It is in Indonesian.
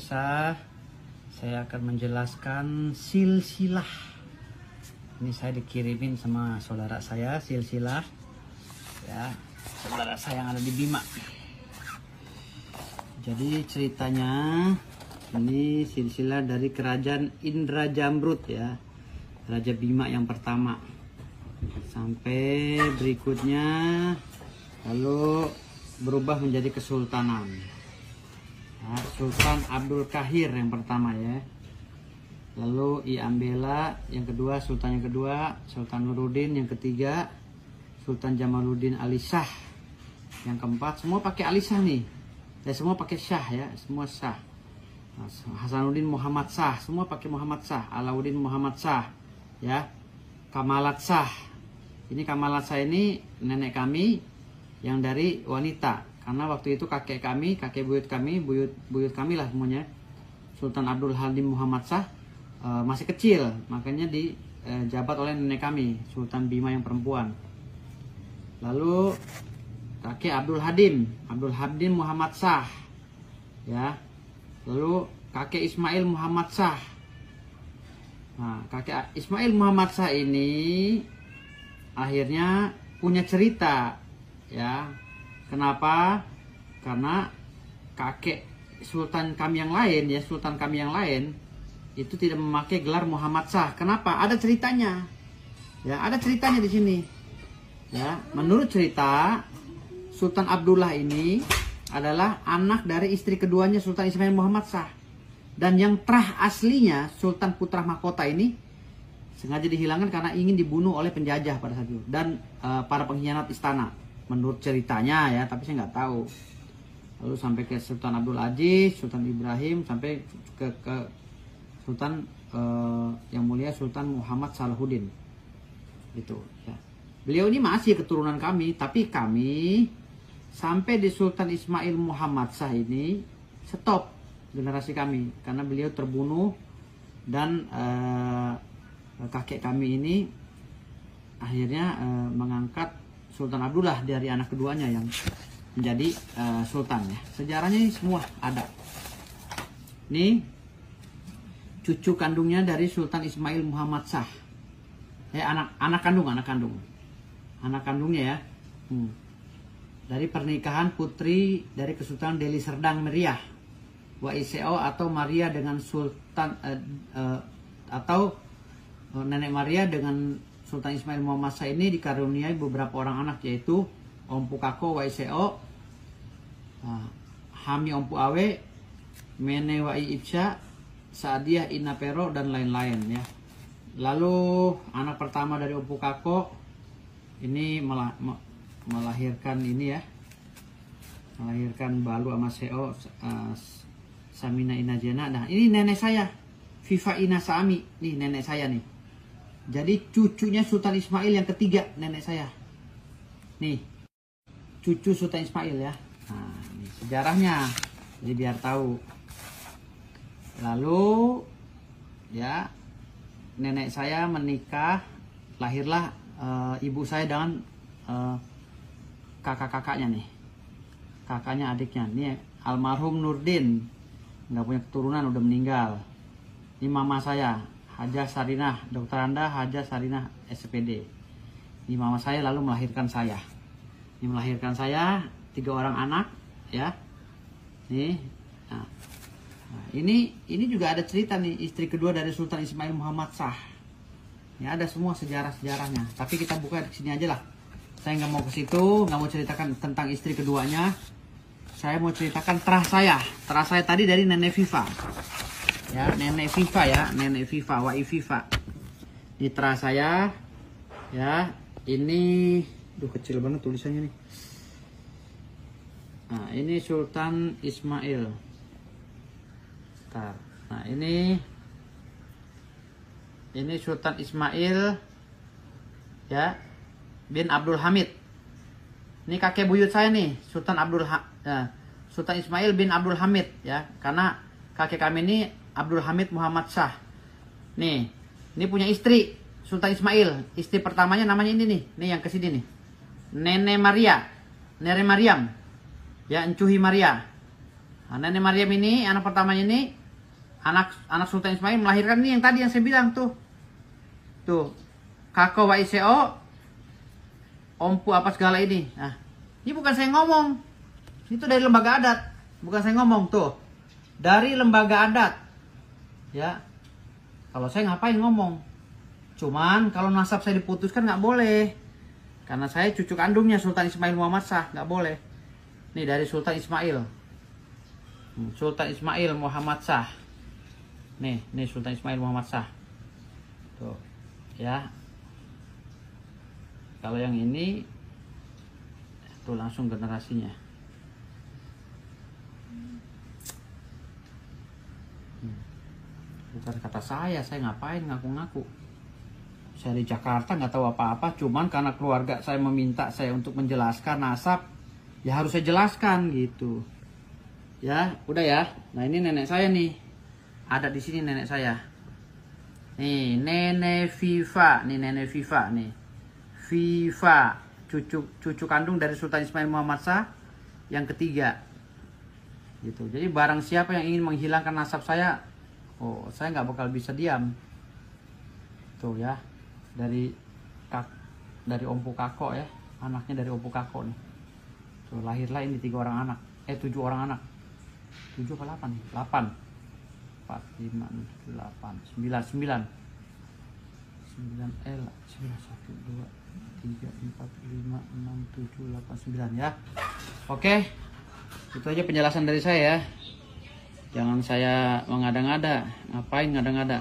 pemirsa, saya akan menjelaskan silsilah. Ini saya dikirimin sama saudara saya, silsilah ya, saudara saya yang ada di Bima. Jadi ceritanya ini silsilah dari kerajaan Indra Jamrud ya, Raja Bima yang pertama, sampai berikutnya lalu berubah menjadi kesultanan. Nah, Sultan Abdul Kahir yang pertama ya, lalu I Ambela yang kedua, Sultan yang kedua, Sultan Nuruddin yang ketiga, Sultan Jamaluddin Ali Shah yang keempat. Semua pakai Ali Shah nih ya, semua pakai Shah ya, semua Shah. Nah, Hasanuddin Muhammad Shah, semua pakai Muhammad Shah. Alauddin Muhammad Shah ya, Kamalat Shah. Ini Kamalat Shah ini nenek kami yang dari wanita, karena waktu itu kakek kami, kakek buyut kami lah semuanya, Sultan Abdul Halim Muhammad Shah masih kecil, makanya dijabat oleh nenek kami, Sultan Bima yang perempuan. Lalu kakek Abdul Hadim Muhammad Shah ya, lalu kakek Ismail Muhammad Shah. Nah, kakek Ismail Muhammad Shah ini akhirnya punya cerita ya. Kenapa? Karena kakek sultan kami yang lain ya, sultan kami yang lain itu tidak memakai gelar Muhammad Shah. Kenapa? Ada ceritanya. Ya, ada ceritanya di sini. Ya, menurut cerita, Sultan Abdullah ini adalah anak dari istri keduanya Sultan Ismail Muhammad Shah. Dan yang terah aslinya Sultan Putra Mahkota ini sengaja dihilangkan karena ingin dibunuh oleh penjajah pada saat itu dan para pengkhianat istana. Menurut ceritanya ya, tapi saya nggak tahu. Lalu sampai ke Sultan Abdul Aziz, Sultan Ibrahim, sampai ke Sultan yang mulia Sultan Muhammad Salahuddin. Gitu ya. Beliau ini masih keturunan kami, tapi kami sampai di Sultan Ismail Muhammad Shah ini stop generasi kami karena beliau terbunuh dan kakek kami ini akhirnya mengangkat Sultan Abdullah dari anak keduanya yang menjadi sultan ya. Sejarahnya ini semua ada. Ini cucu kandungnya dari Sultan Ismail Muhammad Shah. Anak kandungnya ya. Dari pernikahan putri dari Kesultanan Deli Serdang Meriah, Waiso atau Maria dengan Sultan atau Nenek Maria dengan Sultan Ismail Muhammad Shah ini dikaruniai beberapa orang anak, yaitu Ompu Kako Waiso, Hami Ompu Awe, Mene Wai Ibsya, Saadiah Inapero dan lain-lain ya. Lalu anak pertama dari Ompu Kako ini melahirkan ini ya, melahirkan Balu sama Seo, Samina Inajena. Nah ini nenek saya, Viva Ina Sami, nih nenek saya nih. Jadi cucunya Sultan Ismail yang ketiga, nenek saya. Nih, cucu Sultan Ismail ya. Nah, ini sejarahnya. Jadi biar tahu. Lalu ya, nenek saya menikah, lahirlah ibu saya dengan kakak-kakaknya nih. Kakaknya adiknya. Ini almarhum Nurdin. Nggak punya keturunan, udah meninggal. Ini mama saya, Hajah Sarinah, Dr. Anda Hajah Sarinah SPD. Ini mama saya lalu melahirkan saya. Ini melahirkan saya 3 orang anak ya. Nih. Nah, ini juga ada cerita nih, istri kedua dari Sultan Ismail Muhammad Shah. Ini ada semua sejarah-sejarahnya. Tapi kita buka di sini aja lah. Saya nggak mau ke situ, nggak mau ceritakan tentang istri keduanya. Saya mau ceritakan terah saya. Terah saya tadi dari Nenek Viva. Ya, Nenek Viva ya, Nenek Viva, Wai Viva. Ini terah saya ya. Ini kecil banget tulisannya nih. Nah, ini Sultan Ismail. Nah, ini Sultan Ismail ya bin Abdul Hamid. Ini kakek buyut saya nih, Sultan Ismail bin Abdul Hamid ya, karena kakek kami ini Abdul Hamid Muhammad Shah. Nih, ini punya istri Sultan Ismail. Istri pertamanya namanya ini yang kesini nih, Nenek Maria, Nenek Mariam, ya, Encuhi Maria. Nah, Nenek Maryam ini, anak pertamanya ini, anak Sultan Ismail melahirkan ini yang tadi yang saya bilang tuh. Tuh, Kako wa Iseo, Ompu apa segala ini. Nah, ini bukan saya ngomong. Itu dari lembaga adat. Bukan saya ngomong tuh. Dari lembaga adat. Ya. Kalau saya ngapain ngomong? Cuman kalau nasab saya diputuskan nggak boleh. Karena saya cucu kandungnya Sultan Ismail Muhammad Shah, nggak boleh. Nih dari Sultan Ismail. Sultan Ismail Muhammad Shah. Nih Sultan Ismail Muhammad Shah. Tuh, ya. Kalau yang ini tuh langsung generasinya. Bukan kata saya ngapain ngaku-ngaku. Saya di Jakarta nggak tahu apa-apa, cuman karena keluarga saya meminta saya untuk menjelaskan nasab, ya harus saya jelaskan gitu. Ya, udah ya. Nah ini nenek saya nih, ada di sini nenek saya. Nih Nenek Viva, nih Viva, cucu kandung dari Sultan Ismail Muhammad Shah yang ketiga. Gitu. Jadi barang siapa yang ingin menghilangkan nasab saya, oh saya nggak bakal bisa diam. Tuh ya. Dari Ompu Kako ya, anaknya dari Ompu Kako nih. Tuh lahirlah ini 7 orang anak. 7 orang anak. 7 apa 8 nih? 8. 4, 5, 6, 8, 9, 9. 9 L 9 1 2 3 4 5 6 7 8 9 ya. Oke. Itu aja penjelasan dari saya ya. Jangan saya mengada-ngada. Ngapain ngada-ngada?